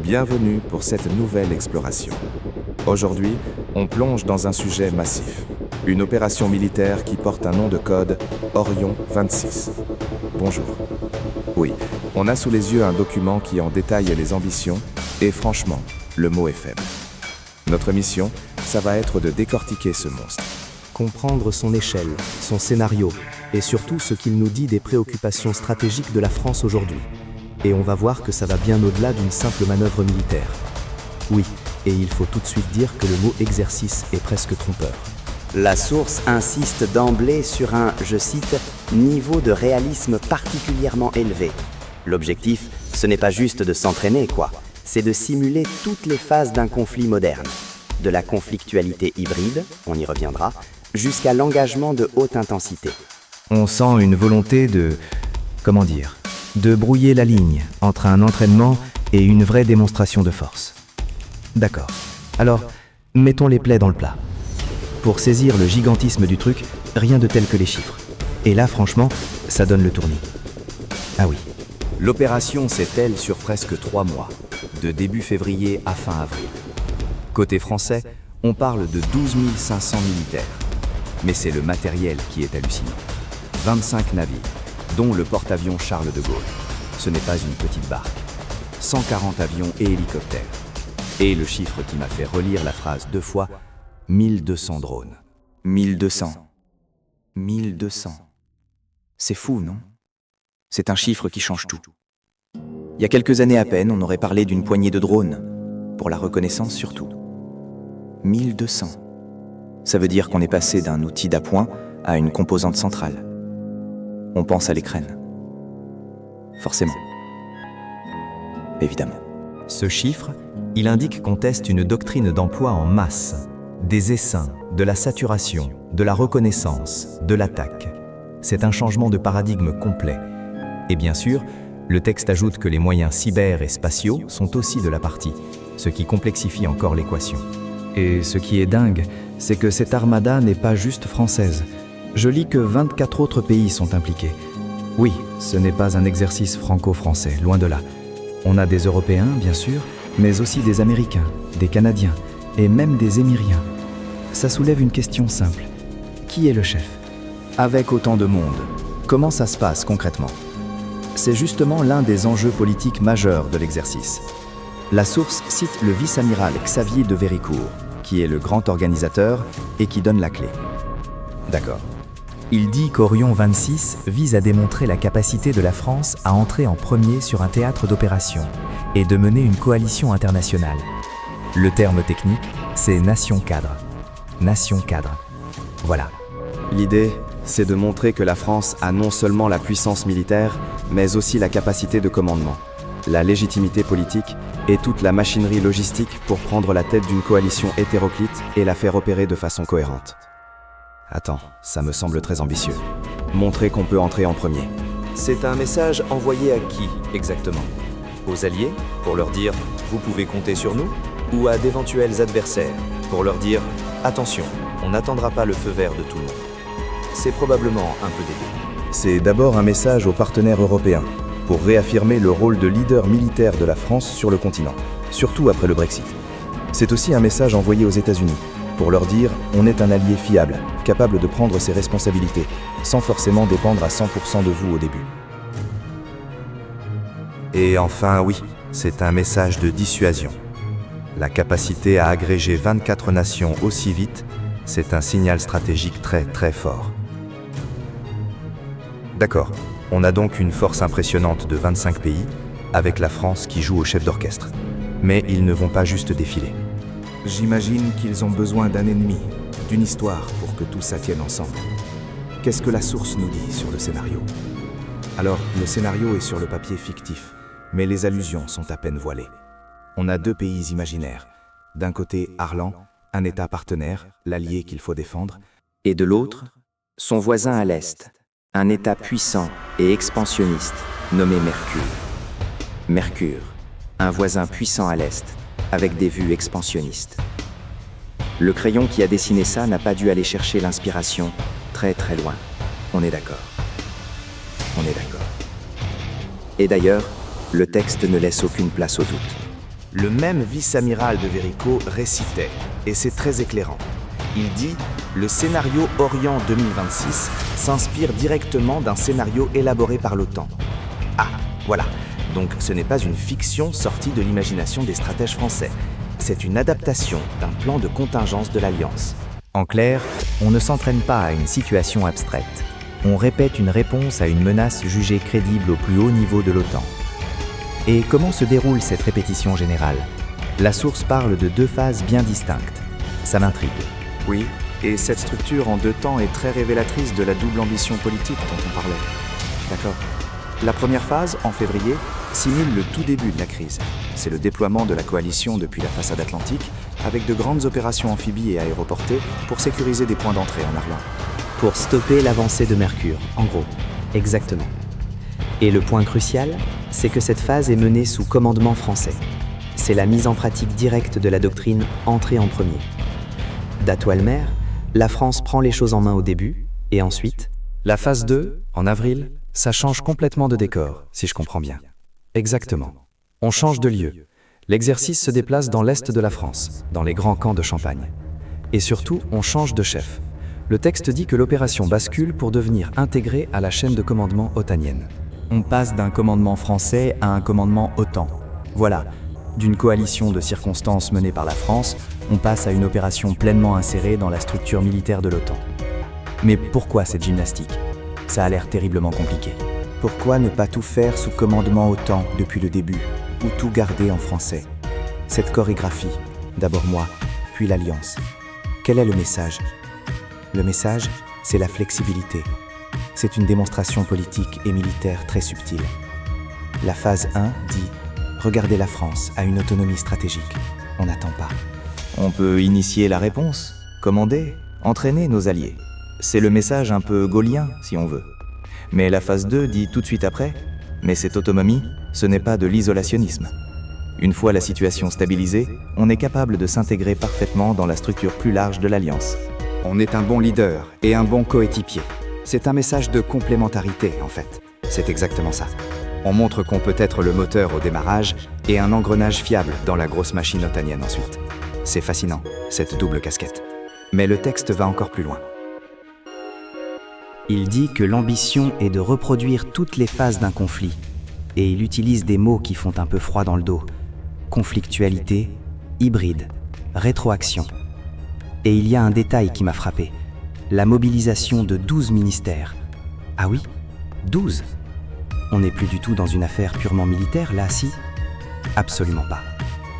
Bienvenue pour cette nouvelle exploration. Aujourd'hui, on plonge dans un sujet massif. Une opération militaire qui porte un nom de code Orion 26. Bonjour. Oui, on a sous les yeux un document qui en détaille les ambitions et franchement, le mot est faible. Notre mission, ça va être de décortiquer ce monstre. Comprendre son échelle, son scénario et surtout ce qu'il nous dit des préoccupations stratégiques de la France aujourd'hui. Et on va voir que ça va bien au-delà d'une simple manœuvre militaire. Oui, et il faut tout de suite dire que le mot exercice est presque trompeur. La source insiste d'emblée sur un, je cite, niveau de réalisme particulièrement élevé. L'objectif, ce n'est pas juste de s'entraîner, quoi. C'est de simuler toutes les phases d'un conflit moderne. De la conflictualité hybride, on y reviendra, jusqu'à l'engagement de haute intensité. On sent une volonté de brouiller la ligne entre un entraînement et une vraie démonstration de force. D'accord. Alors, mettons les plaies dans le plat. Pour saisir le gigantisme du truc, rien de tel que les chiffres. Et là, franchement, ça donne le tournis. Ah oui. L'opération s'étale sur presque 3 mois, de début février à fin avril. Côté français, on parle de 12 500 militaires. Mais c'est le matériel qui est hallucinant. 25 navires, dont le porte-avions Charles de Gaulle. Ce n'est pas une petite barque. 140 avions et hélicoptères. Et le chiffre qui m'a fait relire la phrase 2 fois, 1200 drones. 1200. 1200. C'est fou, non? C'est un chiffre qui change tout. Il y a quelques années à peine, on aurait parlé d'une poignée de drones. Pour la reconnaissance surtout. 1200. Ça veut dire qu'on est passé d'un outil d'appoint à une composante centrale. On pense à l'écran. Forcément. Évidemment. Ce chiffre, il indique qu'on teste une doctrine d'emploi en masse. Des essaims, de la saturation, de la reconnaissance, de l'attaque. C'est un changement de paradigme complet. Et bien sûr, le texte ajoute que les moyens cyber et spatiaux sont aussi de la partie, ce qui complexifie encore l'équation. Et ce qui est dingue, c'est que cette armada n'est pas juste française. Je lis que 24 autres pays sont impliqués. Oui, ce n'est pas un exercice franco-français, loin de là. On a des Européens, bien sûr, mais aussi des Américains, des Canadiens et même des Émiriens. Ça soulève une question simple. Qui est le chef? Avec autant de monde, comment ça se passe concrètement? C'est justement l'un des enjeux politiques majeurs de l'exercice. La source cite le vice-amiral Xavier de Véricourt, qui est le grand organisateur et qui donne la clé. D'accord. Il dit qu'Orion 26 vise à démontrer la capacité de la France à entrer en premier sur un théâtre d'opération et de mener une coalition internationale. Le terme technique, c'est nation cadre. Nation cadre. Voilà. L'idée, c'est de montrer que la France a non seulement la puissance militaire, mais aussi la capacité de commandement, la légitimité politique et toute la machinerie logistique pour prendre la tête d'une coalition hétéroclite et la faire opérer de façon cohérente. Attends, ça me semble très ambitieux. Montrer qu'on peut entrer en premier. C'est un message envoyé à qui, exactement? Aux alliés, pour leur dire « vous pouvez compter sur nous » ou à d'éventuels adversaires, pour leur dire « attention, on n'attendra pas le feu vert de tout le monde ». C'est probablement un peu des deux. C'est d'abord un message aux partenaires européens, pour réaffirmer le rôle de leader militaire de la France sur le continent, surtout après le Brexit. C'est aussi un message envoyé aux États-Unis, pour leur dire « on est un allié fiable, capable de prendre ses responsabilités, sans forcément dépendre à 100% de vous au début ». Et enfin, oui, c'est un message de dissuasion. La capacité à agréger 24 nations aussi vite, c'est un signal stratégique très très fort. D'accord, on a donc une force impressionnante de 25 pays, avec la France qui joue au chef d'orchestre. Mais ils ne vont pas juste défiler. J'imagine qu'ils ont besoin d'un ennemi, d'une histoire pour que tout ça tienne ensemble. Qu'est-ce que la source nous dit sur le scénario? Alors, le scénario est sur le papier fictif, mais les allusions sont à peine voilées. On a 2 pays imaginaires. D'un côté, Arlan, un État partenaire, l'allié qu'il faut défendre. Et de l'autre, son voisin à l'Est, un État puissant et expansionniste, nommé Mercure. Mercure, un voisin puissant à l'Est, avec des vues expansionnistes. Le crayon qui a dessiné ça n'a pas dû aller chercher l'inspiration très très loin. On est d'accord. Et d'ailleurs, le texte ne laisse aucune place au doute. Le même vice-amiral de Verico récitait, et c'est très éclairant. Il dit « Le scénario Orient 2026 s'inspire directement d'un scénario élaboré par l'OTAN. » Ah, voilà. Donc ce n'est pas une fiction sortie de l'imagination des stratèges français. C'est une adaptation d'un plan de contingence de l'Alliance. En clair, on ne s'entraîne pas à une situation abstraite. On répète une réponse à une menace jugée crédible au plus haut niveau de l'OTAN. Et comment se déroule cette répétition générale? La source parle de 2 phases bien distinctes. Ça m'intrigue. Oui, et cette structure en 2 temps est très révélatrice de la double ambition politique dont on parlait. D'accord. La première phase, en février, simule le tout début de la crise. C'est le déploiement de la coalition depuis la façade atlantique, avec de grandes opérations amphibies et aéroportées pour sécuriser des points d'entrée en Arlin. Pour stopper l'avancée de Mercure, en gros. Exactement. Et le point crucial, c'est que cette phase est menée sous commandement français. C'est la mise en pratique directe de la doctrine « entrer en premier ». D'Atoile-Mer, la France prend les choses en main au début, et ensuite... La phase 2, en avril, ça change complètement de décor, si je comprends bien. Exactement. On change de lieu. L'exercice se déplace dans l'est de la France, dans les grands camps de Champagne. Et surtout, on change de chef. Le texte dit que l'opération bascule pour devenir intégrée à la chaîne de commandement otanienne. On passe d'un commandement français à un commandement OTAN. Voilà, d'une coalition de circonstances menée par la France, on passe à une opération pleinement insérée dans la structure militaire de l'OTAN. Mais pourquoi cette gymnastique? Ça a l'air terriblement compliqué. Pourquoi ne pas tout faire sous commandement OTAN depuis le début, ou tout garder en français? Cette chorégraphie, d'abord moi, puis l'Alliance. Quel est le message? Le message, c'est la flexibilité. C'est une démonstration politique et militaire très subtile. La phase 1 dit « Regardez la France a une autonomie stratégique. On n'attend pas. » On peut initier la réponse, commander, entraîner nos alliés. C'est le message un peu gaullien, si on veut. Mais la phase 2 dit tout de suite après, mais cette autonomie, ce n'est pas de l'isolationnisme. Une fois la situation stabilisée, on est capable de s'intégrer parfaitement dans la structure plus large de l'Alliance. On est un bon leader et un bon coéquipier. C'est un message de complémentarité, en fait. C'est exactement ça. On montre qu'on peut être le moteur au démarrage et un engrenage fiable dans la grosse machine otanienne ensuite. C'est fascinant, cette double casquette. Mais le texte va encore plus loin. Il dit que l'ambition est de reproduire toutes les phases d'un conflit. Et il utilise des mots qui font un peu froid dans le dos. Conflictualité, hybride, rétroaction. Et il y a un détail qui m'a frappé. La mobilisation de 12 ministères. Ah oui, 12. On n'est plus du tout dans une affaire purement militaire, là, si? Absolument pas.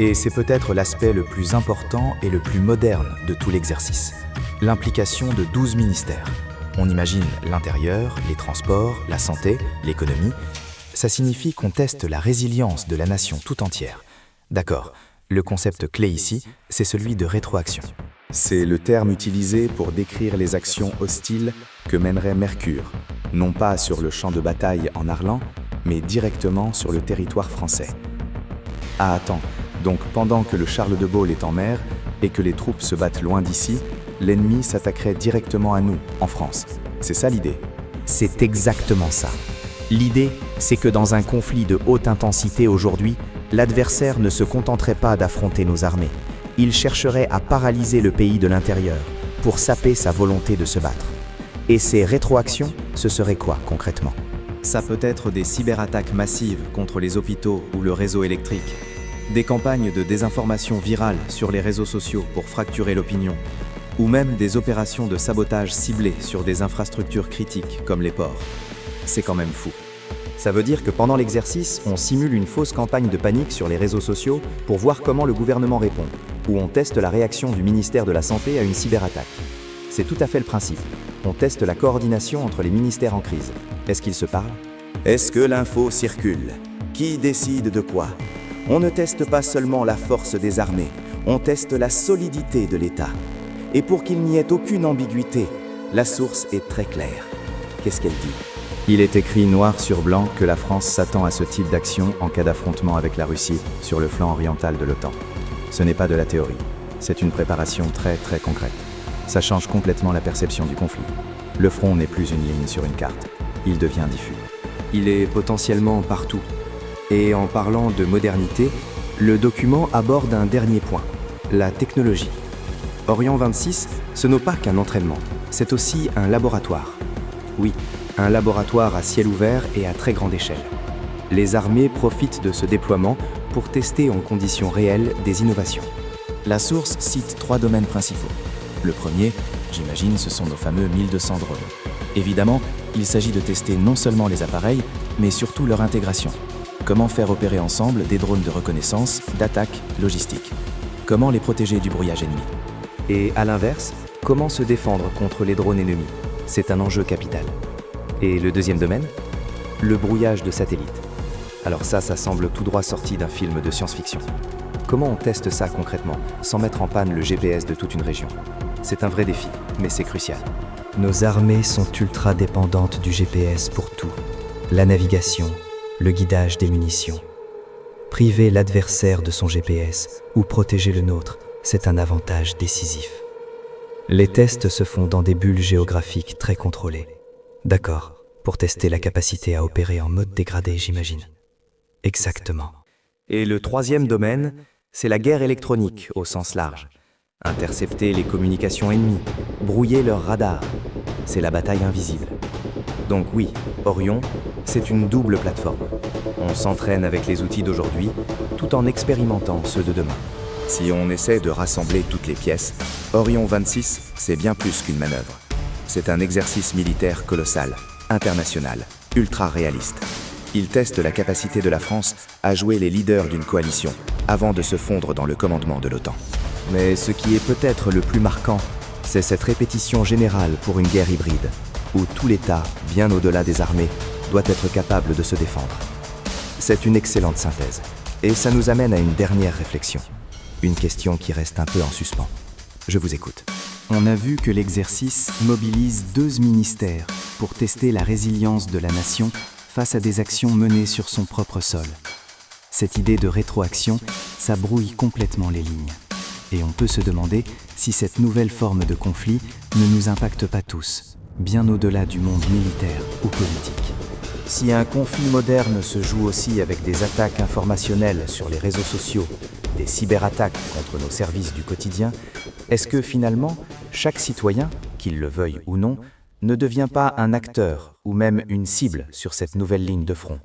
Et c'est peut-être l'aspect le plus important et le plus moderne de tout l'exercice. L'implication de 12 ministères. On imagine l'intérieur, les transports, la santé, l'économie. Ça signifie qu'on teste la résilience de la nation tout entière. D'accord, le concept clé ici, c'est celui de rétroaction. C'est le terme utilisé pour décrire les actions hostiles que mènerait Mercure, non pas sur le champ de bataille en Arlin, mais directement sur le territoire français. Ah attends, donc pendant que le Charles de Gaulle est en mer et que les troupes se battent loin d'ici, l'ennemi s'attaquerait directement à nous, en France. C'est ça l'idée. C'est exactement ça. L'idée, c'est que dans un conflit de haute intensité aujourd'hui, l'adversaire ne se contenterait pas d'affronter nos armées. Il chercherait à paralyser le pays de l'intérieur pour saper sa volonté de se battre. Et ces rétroactions, ce serait quoi concrètement? Ça peut être des cyberattaques massives contre les hôpitaux ou le réseau électrique, des campagnes de désinformation virale sur les réseaux sociaux pour fracturer l'opinion, ou même des opérations de sabotage ciblées sur des infrastructures critiques comme les ports. C'est quand même fou. Ça veut dire que pendant l'exercice, on simule une fausse campagne de panique sur les réseaux sociaux pour voir comment le gouvernement répond, ou on teste la réaction du ministère de la Santé à une cyberattaque. C'est tout à fait le principe. On teste la coordination entre les ministères en crise. Est-ce qu'ils se parlent? Est-ce que l'info circule? Qui décide de quoi? On ne teste pas seulement la force des armées, on teste la solidité de l'État. Et pour qu'il n'y ait aucune ambiguïté, la source est très claire. Qu'est-ce qu'elle dit? Il est écrit noir sur blanc que la France s'attend à ce type d'action en cas d'affrontement avec la Russie sur le flanc oriental de l'OTAN. Ce n'est pas de la théorie, c'est une préparation très concrète. Ça change complètement la perception du conflit. Le front n'est plus une ligne sur une carte, il devient diffus. Il est potentiellement partout. Et en parlant de modernité, Le document aborde un dernier point, la technologie. Orient 26, ce n'est pas qu'un entraînement, c'est aussi un laboratoire. Oui, un laboratoire à ciel ouvert et à très grande échelle. Les armées profitent de ce déploiement pour tester en conditions réelles des innovations. La source cite 3 domaines principaux. Le premier, j'imagine, ce sont nos fameux 1200 drones. Évidemment, il s'agit de tester non seulement les appareils, mais surtout leur intégration. Comment faire opérer ensemble des drones de reconnaissance, d'attaque, logistique. Comment les protéger du brouillage ennemi. Et à l'inverse, comment se défendre contre les drones ennemis? C'est un enjeu capital. Et le deuxième domaine? Le brouillage de satellites. Alors ça semble tout droit sorti d'un film de science-fiction. Comment on teste ça concrètement, sans mettre en panne le GPS de toute une région? C'est un vrai défi, mais c'est crucial. Nos armées sont ultra dépendantes du GPS pour tout. La navigation, le guidage des munitions. Priver l'adversaire de son GPS ou protéger le nôtre, c'est un avantage décisif. Les tests se font dans des bulles géographiques très contrôlées. D'accord, pour tester la capacité à opérer en mode dégradé, j'imagine. Exactement. Et le troisième domaine, c'est la guerre électronique au sens large. Intercepter les communications ennemies, brouiller leurs radars. C'est la bataille invisible. Donc oui, Orion, c'est une double plateforme. On s'entraîne avec les outils d'aujourd'hui, tout en expérimentant ceux de demain. Si on essaie de rassembler toutes les pièces, Orion 26, c'est bien plus qu'une manœuvre. C'est un exercice militaire colossal, international, ultra réaliste. Il teste la capacité de la France à jouer les leaders d'une coalition, avant de se fondre dans le commandement de l'OTAN. Mais ce qui est peut-être le plus marquant, c'est cette répétition générale pour une guerre hybride, où tout l'État, bien au-delà des armées, doit être capable de se défendre. C'est une excellente synthèse. Et ça nous amène à une dernière réflexion. Une question qui reste un peu en suspens. Je vous écoute. On a vu que l'exercice mobilise 2 ministères pour tester la résilience de la nation face à des actions menées sur son propre sol. Cette idée de rétroaction, ça brouille complètement les lignes. Et on peut se demander si cette nouvelle forme de conflit ne nous impacte pas tous, bien au-delà du monde militaire ou politique. Si un conflit moderne se joue aussi avec des attaques informationnelles sur les réseaux sociaux, des cyberattaques contre nos services du quotidien, est-ce que finalement, chaque citoyen, qu'il le veuille ou non, ne devient pas un acteur ou même une cible sur cette nouvelle ligne de front ?